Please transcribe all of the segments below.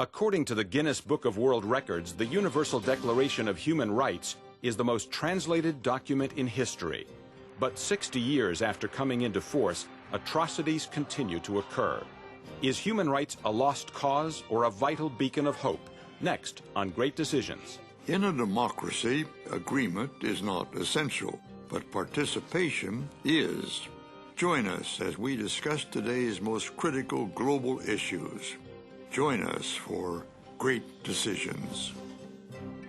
According to the Guinness Book of World Records, the Universal Declaration of Human Rights is the most translated document in history. But 60 years after coming into force, atrocities continue to occur. Is human rights a lost cause or a vital beacon of hope? Next on Great Decisions. In a democracy, agreement is not essential, but participation is. Join us as we discuss today's most critical global issues. Join us for Great Decisions.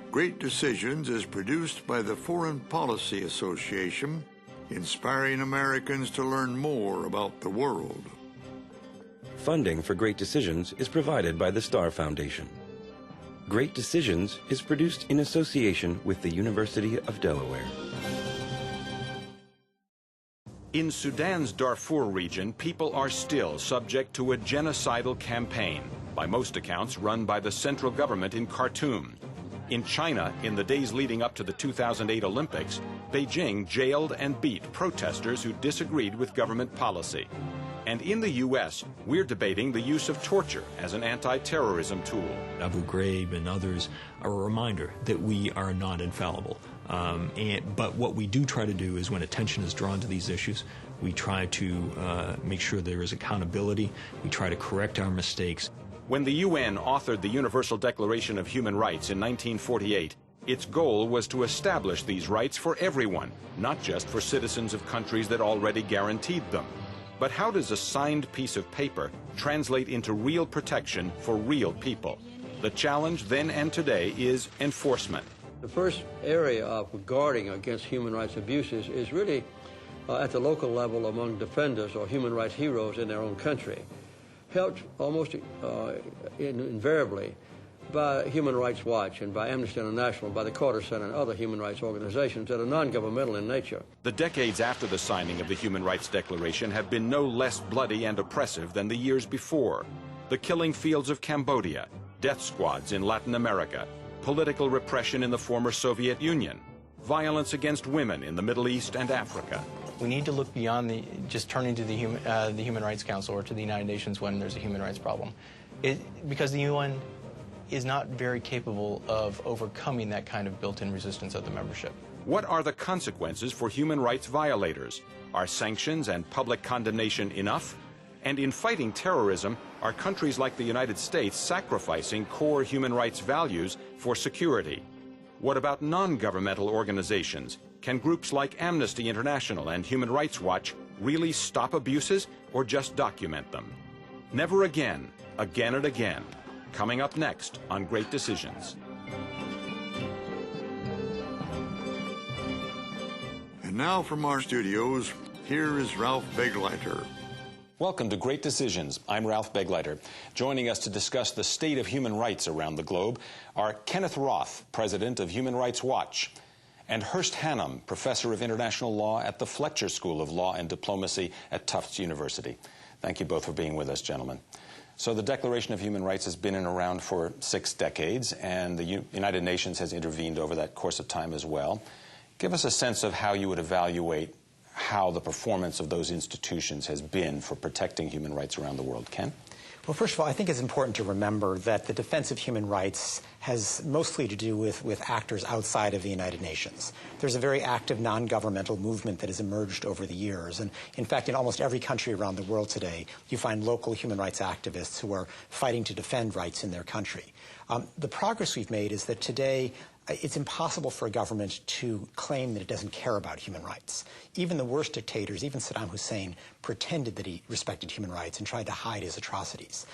Great Decisions is produced by the Foreign Policy Association, inspiring Americans to learn more about the world. Funding for Great Decisions is provided by the Star Foundation. Great Decisions is produced in association with the University of Delaware. In Sudan's Darfur region, people are still subject to a genocidal campaign, by most accounts run by the central government in Khartoum. In China, in the days leading up to the 2008 Olympics, Beijing jailed and beat protesters who disagreed with government policy. And in the U.S., we're debating the use of torture as an anti-terrorism tool. Abu Ghraib and others are a reminder that we are not infallible. But what we do try to do is when attention is drawn to these issues, we try to make sure there is accountability. We try to correct our mistakes. When the UN authored the Universal Declaration of Human Rights in 1948, its goal was to establish these rights for everyone, not just for citizens of countries that already guaranteed them. But how does a signed piece of paper translate into real protection for real people? The challenge then and today is enforcement. The first area of guarding against human rights abuses is really at the local level among defenders or human rights heroes in their own country, helped almost invariably by Human Rights Watch and by Amnesty International, by the Carter Center and other human rights organizations that are non-governmental in nature. The decades after the signing of the Human Rights Declaration have been no less bloody and oppressive than the years before. The killing fields of Cambodia, death squads in Latin America, political repression in the former Soviet Union, violence against women in the Middle East and Africa. We need to look beyond just turning to the Human Rights Council or to the United Nations when there's a human rights problem. Because the UN is not very capable of overcoming that kind of built-in resistance of the membership. What are the consequences for human rights violators? Are sanctions and public condemnation enough? And in fighting terrorism, are countries like the United States sacrificing core human rights values for security? What about non-governmental organizations? Can groups like Amnesty International and Human Rights Watch really stop abuses or just document them? Never again, again and again. Coming up next on Great Decisions. And now from our studios, here is Ralph Begleiter. Welcome to Great Decisions. I'm Ralph Begleiter. Joining us to discuss the state of human rights around the globe are Kenneth Roth, president of Human Rights Watch, and Hurst Hannum, professor of international law at the Fletcher School of Law and Diplomacy at Tufts University. Thank you both for being with us, gentlemen. So the Declaration of Human Rights has been around for 6 decades, and the United Nations has intervened over that course of time as well. Give us a sense of how you would evaluate how the performance of those institutions has been for protecting human rights around the world. Ken? Well, first of all, I think it's important to remember that the defense of human rights has mostly to do with actors outside of the United Nations. There's a very active non-governmental movement that has emerged over the years. And in fact, in almost every country around the world today, you find local human rights activists who are fighting to defend rights in their country. The progress we've made is that today it's impossible for a government to claim that it doesn't care about human rights. Even the worst dictators, even Saddam Hussein, pretended that he respected human rights and tried to hide his atrocities.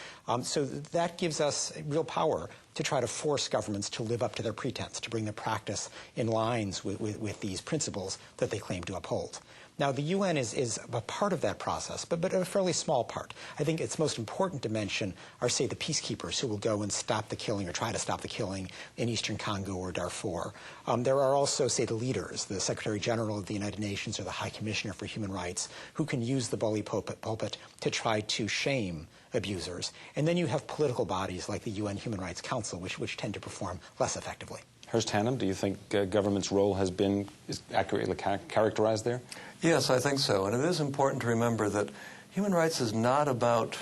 So that gives us real power to try to force governments to live up to their pretense, to bring their practice in lines with these principles that they claim to uphold. Now, the UN is a part of that process, but a fairly small part. I think it's most important to mention are, say, the peacekeepers who will go and stop the killing or try to stop the killing in eastern Congo or Darfur. There are also, say, the leaders, the Secretary General of the United Nations or the High Commissioner for Human Rights, who can use the bully pulpit to try to shame abusers. And then you have political bodies like the UN Human Rights Council, which tend to perform less effectively. Hurst Hannum, do you think government's role has been accurately characterized there? Yes, I think so. And it is important to remember that human rights is not about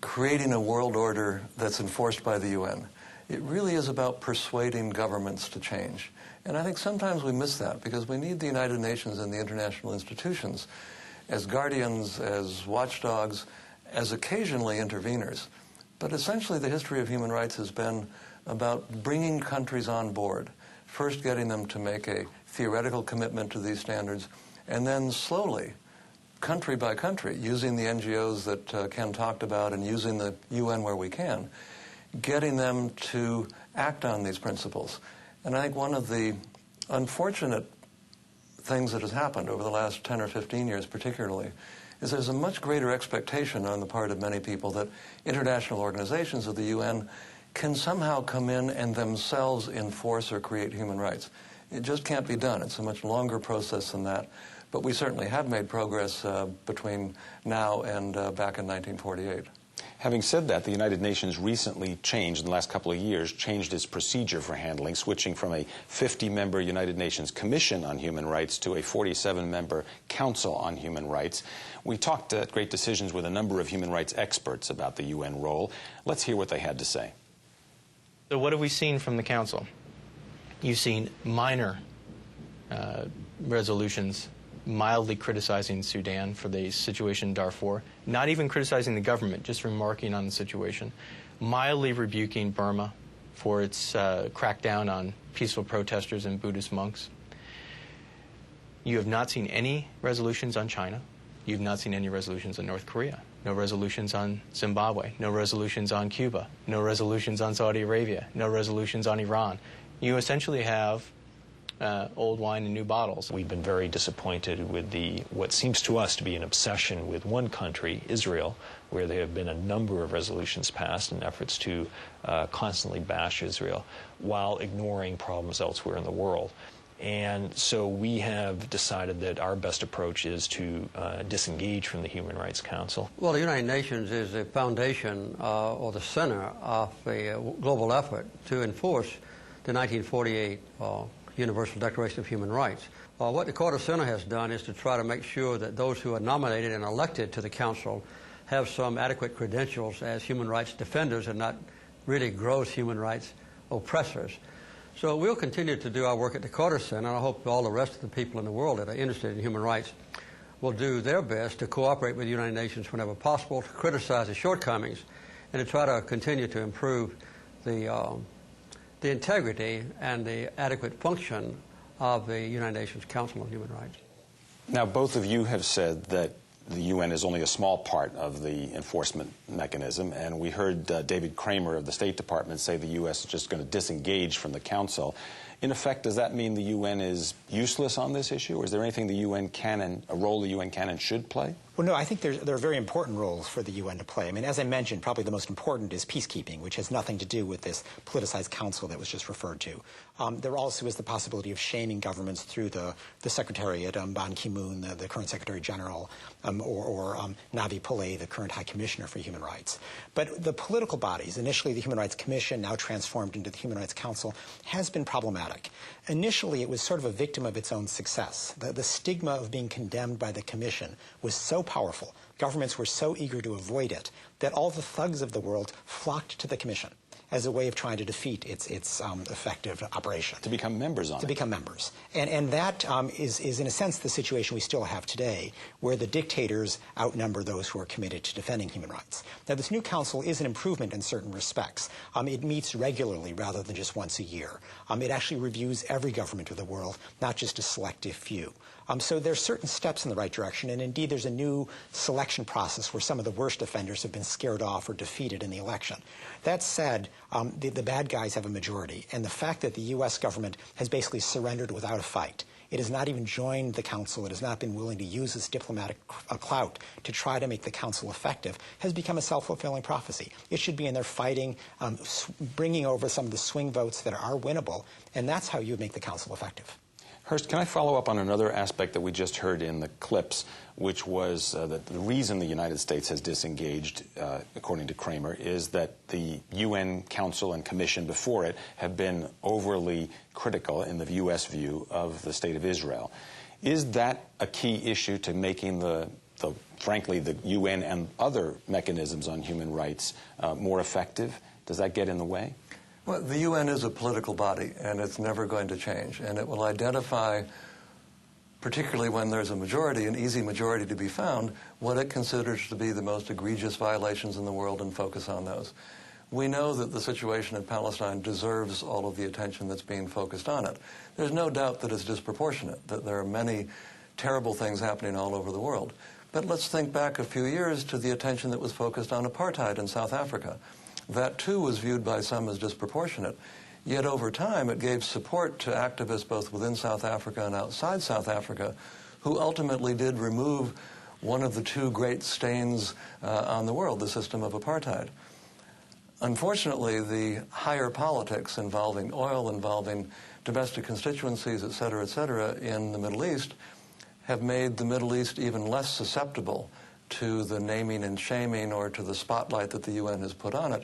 creating a world order that's enforced by the UN. It really is about persuading governments to change. And I think sometimes we miss that because we need the United Nations and the international institutions as guardians, as watchdogs, as occasionally interveners. But essentially the history of human rights has been about bringing countries on board, first getting them to make a theoretical commitment to these standards, and then slowly, country by country, using the NGOs that Ken talked about and using the UN where we can, getting them to act on these principles. And I think one of the unfortunate things that has happened over the last 10 or 15 years particularly is there's a much greater expectation on the part of many people that international organizations of the UN can somehow come in and themselves enforce or create human rights. It just can't be done. It's a much longer process than that. But we certainly have made progress between now and back in 1948. Having said that, the United Nations recently changed, in the last couple of years, changed its procedure for handling, switching from a 50-member United Nations Commission on Human Rights to a 47-member Council on Human Rights. We talked at Great Decisions with a number of human rights experts about the UN role. Let's hear what they had to say. So what have we seen from the Council? You've seen minor resolutions mildly criticizing Sudan for the situation in Darfur, not even criticizing the government, just remarking on the situation, mildly rebuking Burma for its crackdown on peaceful protesters and Buddhist monks. You have not seen any resolutions on China. You've not seen any resolutions on North Korea. No resolutions on Zimbabwe. No resolutions on Cuba. No resolutions on Saudi Arabia. No resolutions on Iran. You essentially have old wine in new bottles. We've been very disappointed with what seems to us to be an obsession with one country, Israel, where there have been a number of resolutions passed in efforts to constantly bash Israel while ignoring problems elsewhere in the world. And so we have decided that our best approach is to disengage from the Human Rights Council. Well, the United Nations is the foundation or the center of a global effort to enforce the 1948 Universal Declaration of Human Rights. What the Carter Center has done is to try to make sure that those who are nominated and elected to the Council have some adequate credentials as human rights defenders and not really gross human rights oppressors. So we'll continue to do our work at the Carter Center, and I hope all the rest of the people in the world that are interested in human rights will do their best to cooperate with the United Nations whenever possible, to criticize the shortcomings, and to try to continue to improve the integrity and the adequate function of the United Nations Council on Human Rights. Now, both of you have said that the UN is only a small part of the enforcement mechanism, and we heard David Kramer of the State Department say the U.S. is just going to disengage from the Council. In effect, does that mean the UN is useless on this issue, or is there anything the UN can and a role the UN can and should play? Well, no, I think there are very important roles for the UN to play. I mean, as I mentioned, probably the most important is peacekeeping, which has nothing to do with this politicized council that was just referred to. There also is the possibility of shaming governments through the Secretariat, Ban Ki-moon, the current Secretary General, or Navi Pillay, the current High Commissioner for Human Rights. But the political bodies, initially the Human Rights Commission, now transformed into the Human Rights Council, has been problematic. Initially, it was sort of a victim of its own success. The stigma of being condemned by the Commission was so powerful, governments were so eager to avoid it, that all the thugs of the world flocked to the Commission as a way of trying to defeat its effective operation. To become members on it. To become members. And that is, in a sense, the situation we still have today, where the dictators outnumber those who are committed to defending human rights. Now, this new council is an improvement in certain respects. It meets regularly rather than just once a year. It actually reviews every government of the world, not just a selective few. So there's certain steps in the right direction, and indeed there's a new selection process where some of the worst offenders have been scared off or defeated in the election. That said, the bad guys have a majority, and the fact that the U.S. government has basically surrendered without a fight, it has not even joined the council, it has not been willing to use its diplomatic clout to try to make the council effective, has become a self-fulfilling prophecy. It should be in there fighting, bringing over some of the swing votes that are winnable, and that's how you would make the council effective. Hurst, can I follow up on another aspect that we just heard in the clips, which was that the reason the United States has disengaged, according to Kramer, is that the UN Council and Commission before it have been overly critical, in the U.S. view, of the State of Israel. Is that a key issue to making the frankly, the UN and other mechanisms on human rights more effective? Does that get in the way? Well, the UN is a political body, and it's never going to change. And it will identify, particularly when there's a majority, an easy majority to be found, what it considers to be the most egregious violations in the world and focus on those. We know that the situation in Palestine deserves all of the attention that's being focused on it. There's no doubt that it's disproportionate, that there are many terrible things happening all over the world. But let's think back a few years to the attention that was focused on apartheid in South Africa. That, too, was viewed by some as disproportionate. Yet over time, it gave support to activists both within South Africa and outside South Africa who ultimately did remove one of the two great stains on the world, the system of apartheid. Unfortunately, the higher politics involving oil, involving domestic constituencies, et cetera, in the Middle East have made the Middle East even less susceptible to the naming and shaming or to the spotlight that the UN has put on it.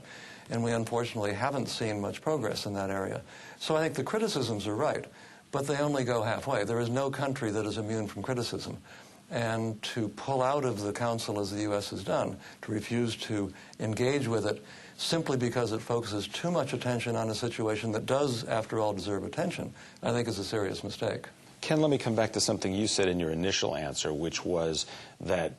And we unfortunately haven't seen much progress in that area. So I think the criticisms are right, but they only go halfway. There is no country that is immune from criticism. And to pull out of the Council, as the U.S. has done, to refuse to engage with it simply because it focuses too much attention on a situation that does, after all, deserve attention, I think is a serious mistake. Ken, let me come back to something you said in your initial answer, which was that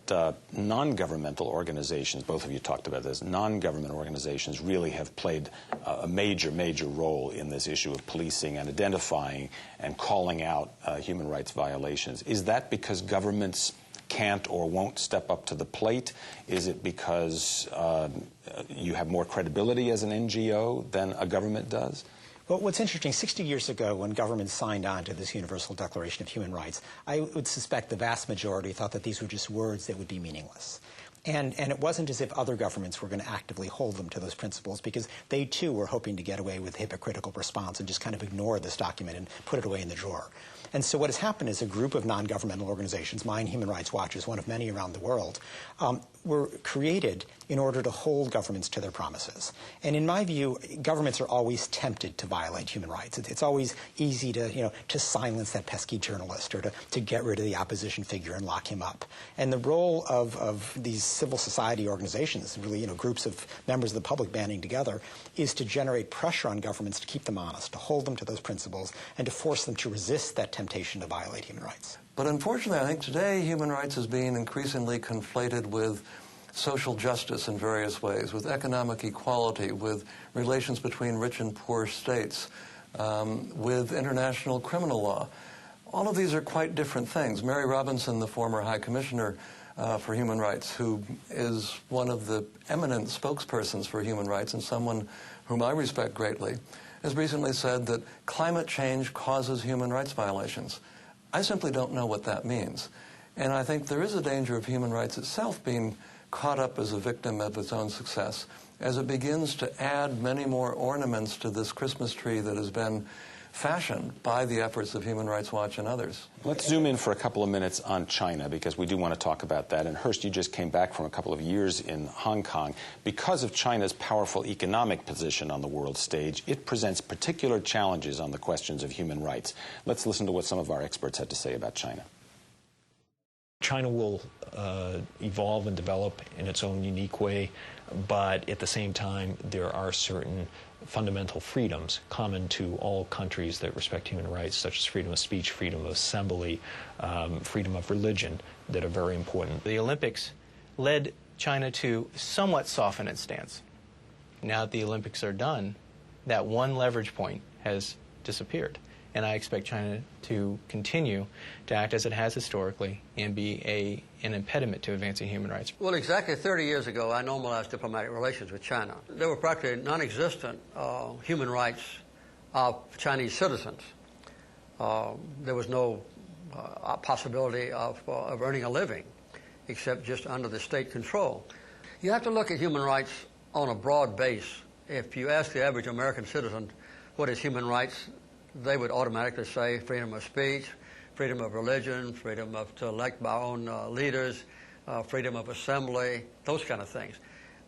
non-governmental organizations, both of you talked about this, non-government organizations really have played a major, major role in this issue of policing and identifying and calling out human rights violations. Is that because governments can't or won't step up to the plate? Is it because you have more credibility as an NGO than a government does? Well, what's interesting, 60 years ago when governments signed on to this Universal Declaration of Human Rights, I would suspect the vast majority thought that these were just words that would be meaningless. And it wasn't as if other governments were going to actively hold them to those principles, because they, too, were hoping to get away with hypocritical response and just kind of ignore this document and put it away in the drawer. And so what has happened is a group of non-governmental organizations, mine, Human Rights Watch is one of many around the world, were created in order to hold governments to their promises. And in my view, governments are always tempted to violate human rights. It's always easy to, to silence that pesky journalist or to get rid of the opposition figure and lock him up. And the role of these civil society organizations, really, groups of members of the public banding together, is to generate pressure on governments to keep them honest, to hold them to those principles, and to force them to resist that temptation to violate human rights. But unfortunately, I think today human rights is being increasingly conflated with social justice in various ways, with economic equality, with relations between rich and poor states, with international criminal law. All of these are quite different things. Mary Robinson, the former High Commissioner for Human Rights, who is one of the eminent spokespersons for human rights and someone whom I respect greatly, has recently said that climate change causes human rights violations. I simply don't know what that means. And I think there is a danger of human rights itself being caught up as a victim of its own success as it begins to add many more ornaments to this Christmas tree that has been fashioned by the efforts of Human Rights Watch and others. Let's zoom in for a couple of minutes on China, because we do want to talk about that. And Hurst, you just came back from a couple of years in Hong Kong. Because of China's powerful economic position on the world stage, it presents particular challenges on the questions of human rights. Let's listen to what some of our experts had to say about China. China will evolve and develop in its own unique way, but at the same time, there are certain fundamental freedoms common to all countries that respect human rights, such as freedom of speech, freedom of assembly, freedom of religion, that are very important. The Olympics led China to somewhat soften its stance. Now that the Olympics are done, that one leverage point has disappeared. And I expect China to continue to act as it has historically and be an impediment to advancing human rights. Well, exactly 30 years ago, I normalized diplomatic relations with China. There were practically non-existent human rights of Chinese citizens. There was no possibility of earning a living except just under the state control. You have to look at human rights on a broad base. If you ask the average American citizen what is human rights, they would automatically say freedom of speech, freedom of religion, freedom to elect our own leaders, freedom of assembly, those kind of things.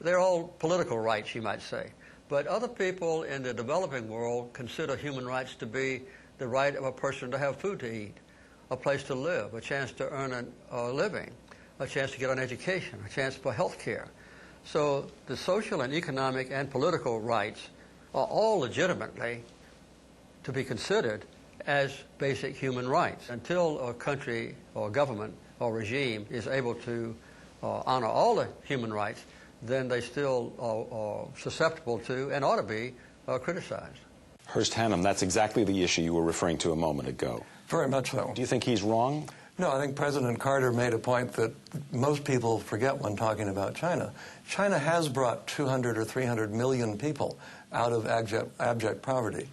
They're all political rights, you might say. But other people in the developing world consider human rights to be the right of a person to have food to eat, a place to live, a chance to earn a living, a chance to get an education, a chance for health care. So the social and economic and political rights are all legitimately to be considered as basic human rights. Until a country or government or regime is able to honor all the human rights, then they still are susceptible to and ought to be criticized. Hurst Hannum, that's exactly the issue you were referring to a moment ago. Very much so. Do you think he's wrong? No, I think President Carter made a point that most people forget when talking about China. China has brought 200 or 300 million people out of abject poverty.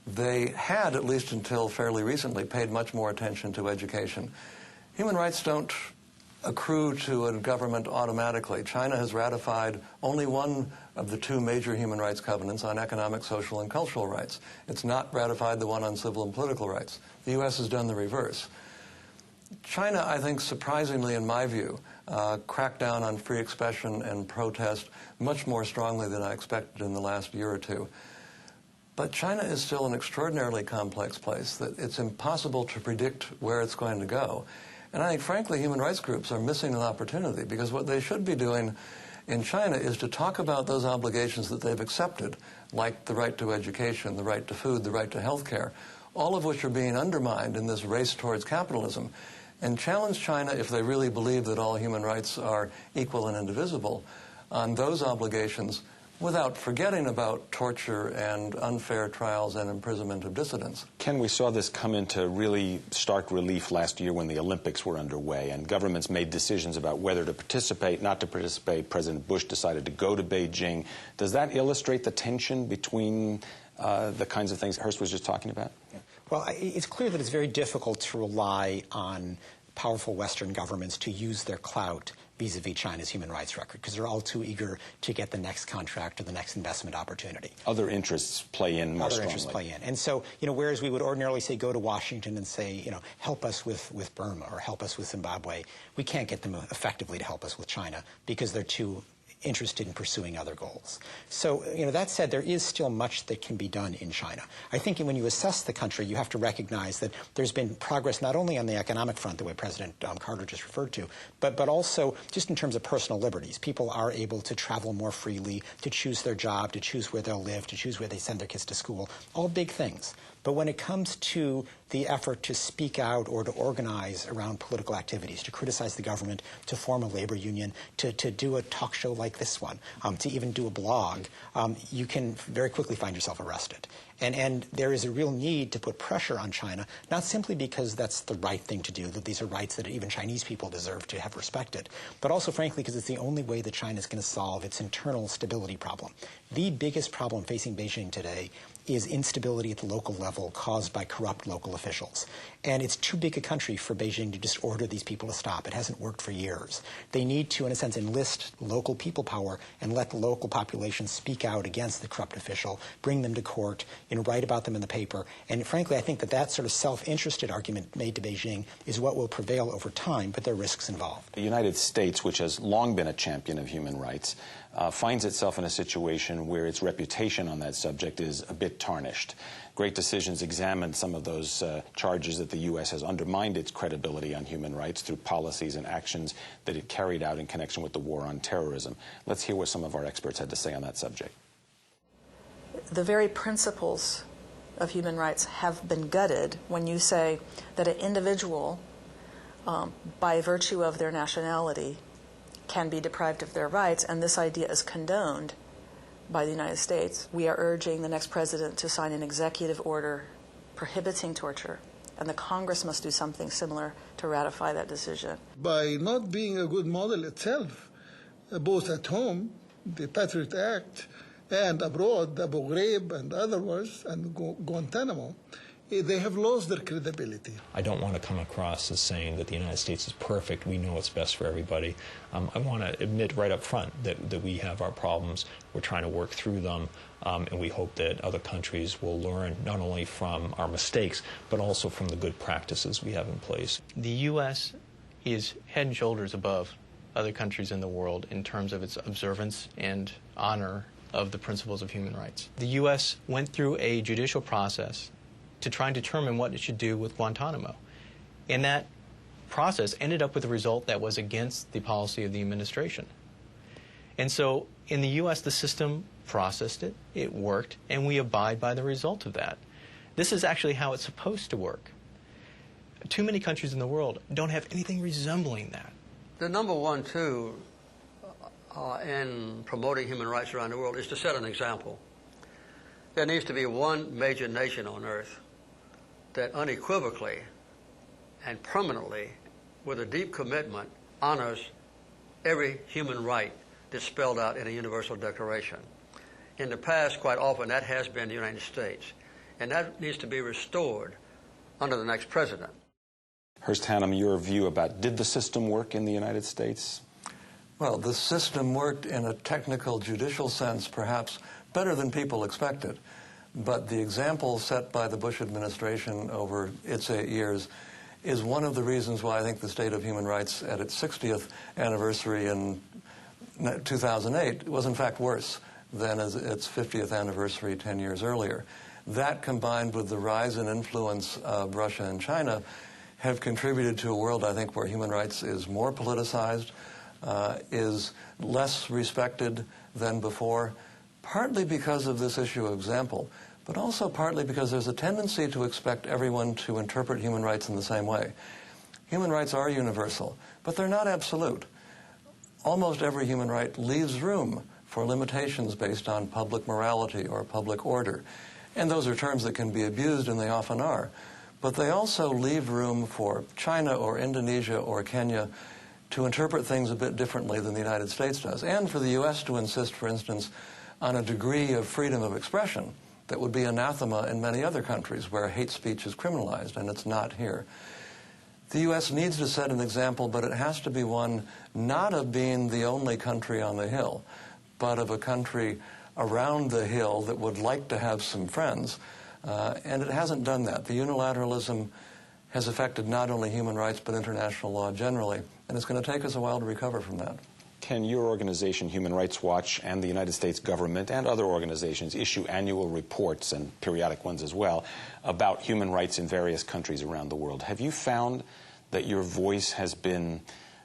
They had, at least until fairly recently, paid much more attention to education. Human rights don't accrue to a government automatically. China has ratified only one of the two major human rights covenants on economic, social, and cultural rights. It's not ratified the one on civil and political rights. The U.S. has done the reverse. China, I think, surprisingly, in my view, cracked down on free expression and protest much more strongly than I expected in the last year or two. But China is still an extraordinarily complex place that it's impossible to predict where it's going to go. And I think, frankly, human rights groups are missing an opportunity, because what they should be doing in China is to talk about those obligations that they've accepted, like the right to education, the right to food, the right to health care, all of which are being undermined in this race towards capitalism, and challenge China, if they really believe that all human rights are equal and indivisible, on those obligations, without forgetting about torture and unfair trials and imprisonment of dissidents. Ken, we saw this come into really stark relief last year when the Olympics were underway and governments made decisions about whether to participate, not to participate. President Bush decided to go to Beijing. Does that illustrate the tension between the kinds of things Hurst was just talking about? Yeah. Well, it's clear that it's very difficult to rely on powerful Western governments to use their clout vis-a-vis China's human rights record, because they're all too eager to get the next contract or the next investment opportunity. Other interests play in more strongly. Other interests play in. And so, whereas we would ordinarily say go to Washington and say, help us with Burma or help us with Zimbabwe, we can't get them effectively to help us with China because they're too interested in pursuing other goals. So, that said, there is still much that can be done in China. I think when you assess the country, you have to recognize that there's been progress not only on the economic front, the way President Carter just referred to, but also just in terms of personal liberties. People are able to travel more freely, to choose their job, to choose where they'll live, to choose where they send their kids to school, all big things. But when it comes to the effort to speak out or to organize around political activities, to criticize the government, to form a labor union, to do a talk show like this one, to even do a blog, you can very quickly find yourself arrested. And there is a real need to put pressure on China, not simply because that's the right thing to do, that these are rights that even Chinese people deserve to have respected, but also, frankly, because it's the only way that China is going to solve its internal stability problem. The biggest problem facing Beijing today is instability at the local level caused by corrupt local officials. And it's too big a country for Beijing to just order these people to stop. It hasn't worked for years. They need to, in a sense, enlist local people power and let the local population speak out against the corrupt official, bring them to court, write about them in the paper. And frankly, I think that sort of self-interested argument made to Beijing is what will prevail over time, but there are risks involved. The United States, which has long been a champion of human rights, finds itself in a situation where its reputation on that subject is a bit tarnished. Great Decisions examined some of those charges that the U.S. has undermined its credibility on human rights through policies and actions that it carried out in connection with the war on terrorism. Let's hear what some of our experts had to say on that subject. The very principles of human rights have been gutted when you say that an individual, by virtue of their nationality, can be deprived of their rights, and this idea is condoned by the United States. We are urging the next president to sign an executive order prohibiting torture, and the Congress must do something similar to ratify that decision. By not being a good model itself, both at home, the Patriot Act, and abroad, Abu Ghraib and others, and Guantanamo, they have lost their credibility. I don't want to come across as saying that the United States is perfect, we know what's best for everybody. I want to admit right up front that we have our problems, we're trying to work through them, and we hope that other countries will learn not only from our mistakes, but also from the good practices we have in place. The U.S. is head and shoulders above other countries in the world in terms of its observance and honor of the principles of human rights. The U.S. went through a judicial process to try and determine what it should do with Guantanamo. And that process ended up with a result that was against the policy of the administration. And so in the U.S., the system processed it, it worked, and we abide by the result of that. This is actually how it's supposed to work. Too many countries in the world don't have anything resembling that. The number one, too, in promoting human rights around the world is to set an example. There needs to be one major nation on earth that unequivocally and permanently, with a deep commitment, honors every human right that's spelled out in a Universal Declaration. In the past, quite often, that has been the United States. And that needs to be restored under the next president. Hurst, Hannum, your view about did the system work in the United States? Well, the system worked in a technical judicial sense perhaps better than people expected. But the example set by the Bush administration over its 8 years is one of the reasons why I think the state of human rights at its 60th anniversary in 2008 was in fact worse than its 50th anniversary 10 years earlier. That, combined with the rise in influence of Russia and China, have contributed to a world, I think, where human rights is more politicized, is less respected than before, partly because of this issue of example, but also partly because there's a tendency to expect everyone to interpret human rights in the same way. Human rights are universal, but they're not absolute. Almost every human right leaves room for limitations based on public morality or public order. And those are terms that can be abused, and they often are. But they also leave room for China or Indonesia or Kenya to interpret things a bit differently than the United States does, and for the U.S. to insist, for instance, on a degree of freedom of expression that would be anathema in many other countries where hate speech is criminalized, and it's not here. The U.S. needs to set an example, but it has to be one not of being the only country on the Hill, but of a country around the Hill that would like to have some friends. And it hasn't done that. The unilateralism has affected not only human rights, but international law generally. And it's going to take us a while to recover from that. Can your organization, Human Rights Watch, and the United States government and other organizations issue annual reports, and periodic ones as well, about human rights in various countries around the world? Have you found that your voice has been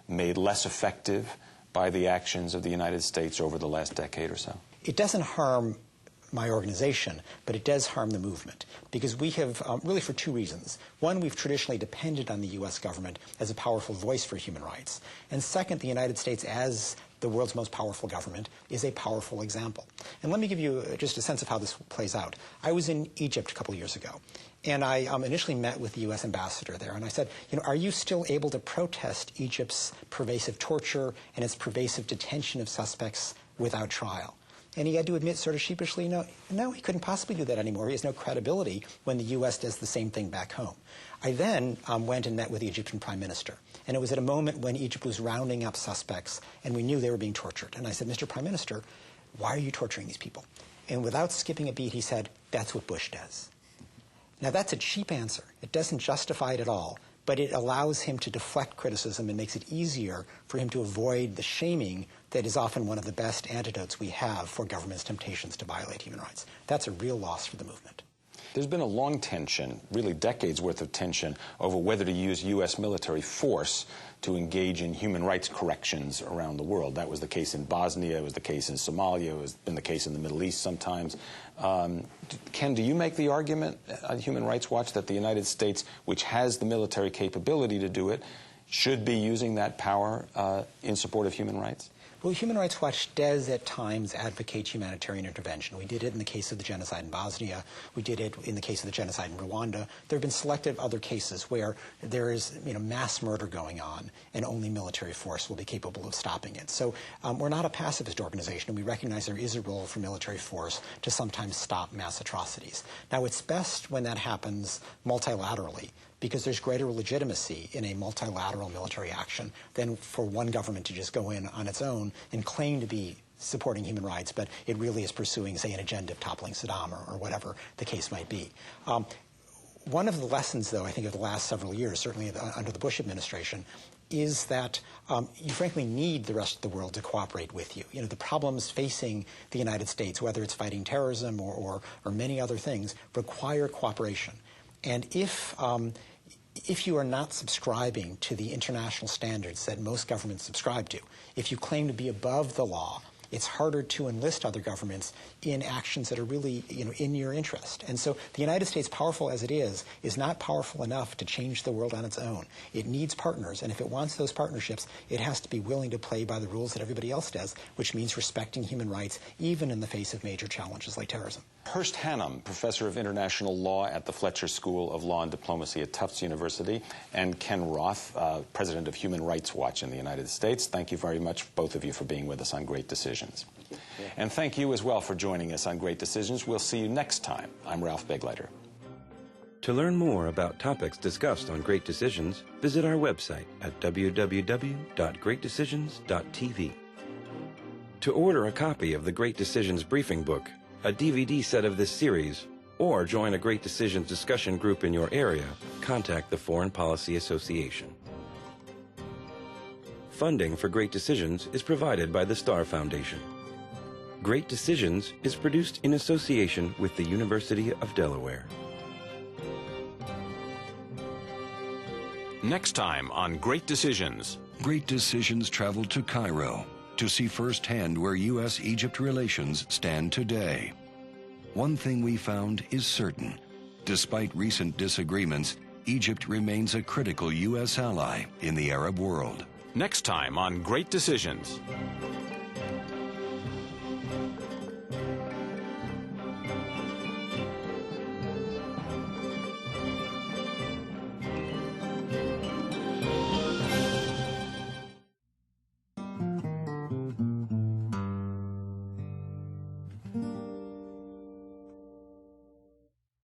made less effective by the actions of the United States over the last decade or so? It doesn't harm my organization, but it does harm the movement, because we have, really for two reasons. One, we've traditionally depended on the U.S. government as a powerful voice for human rights. And second, the United States, as the world's most powerful government, is a powerful example. And let me give you just a sense of how this plays out. I was in Egypt a couple of years ago, and I initially met with the U.S. ambassador there, and I said, are you still able to protest Egypt's pervasive torture and its pervasive detention of suspects without trial? And he had to admit sort of sheepishly, no, he couldn't possibly do that anymore. He has no credibility when the U.S. does the same thing back home. I then went and met with the Egyptian prime minister. And it was at a moment when Egypt was rounding up suspects, and we knew they were being tortured. And I said, Mr. Prime Minister, why are you torturing these people? And without skipping a beat, he said, that's what Bush does. Now, that's a cheap answer. It doesn't justify it at all. But it allows him to deflect criticism and makes it easier for him to avoid the shaming that is often one of the best antidotes we have for government's temptations to violate human rights. That's a real loss for the movement. There's been a long tension, really decades worth of tension, over whether to use U.S. military force to engage in human rights corrections around the world. That was the case in Bosnia, it was the case in Somalia, it has been the case in the Middle East sometimes. Ken, do you make the argument on Human Rights Watch that the United States, which has the military capability to do it, should be using that power in support of human rights? Well, Human Rights Watch does at times advocate humanitarian intervention. We did it in the case of the genocide in Bosnia. We did it in the case of the genocide in Rwanda. There have been selective other cases where there is mass murder going on and only military force will be capable of stopping it. So we're not a pacifist organization, and we recognize there is a role for military force to sometimes stop mass atrocities. Now, it's best when that happens multilaterally, because there's greater legitimacy in a multilateral military action than for one government to just go in on its own and claim to be supporting human rights, but it really is pursuing, say, an agenda of toppling Saddam or whatever the case might be. One of the lessons, though, I think of the last several years, certainly under the Bush administration, is that you frankly need the rest of the world to cooperate with you. The problems facing the United States, whether it's fighting terrorism or many other things, require cooperation. And if if you are not subscribing to the international standards that most governments subscribe to, if you claim to be above the law, it's harder to enlist other governments in actions that are really, in your interest. And so the United States, powerful as it is not powerful enough to change the world on its own. It needs partners, and if it wants those partnerships, it has to be willing to play by the rules that everybody else does, which means respecting human rights, even in the face of major challenges like terrorism. Hurst Hannum, professor of international law at the Fletcher School of Law and Diplomacy at Tufts University, and Ken Roth, president of Human Rights Watch in the United States. Thank you very much, both of you, for being with us on Great Decisions. And thank you as well for joining us on Great Decisions. We'll see you next time. I'm Ralph Begleiter. To learn more about topics discussed on Great Decisions, visit our website at www.greatdecisions.tv. To order a copy of the Great Decisions Briefing Book, a DVD set of this series, or join a Great Decisions discussion group in your area, contact the Foreign Policy Association. Funding for Great Decisions is provided by the Star Foundation. Great Decisions is produced in association with the University of Delaware. Next time on Great Decisions. Great Decisions traveled to Cairo to see firsthand where U.S.-Egypt relations stand today. One thing we found is certain. Despite recent disagreements, Egypt remains a critical U.S. ally in the Arab world. Next time on Great Decisions.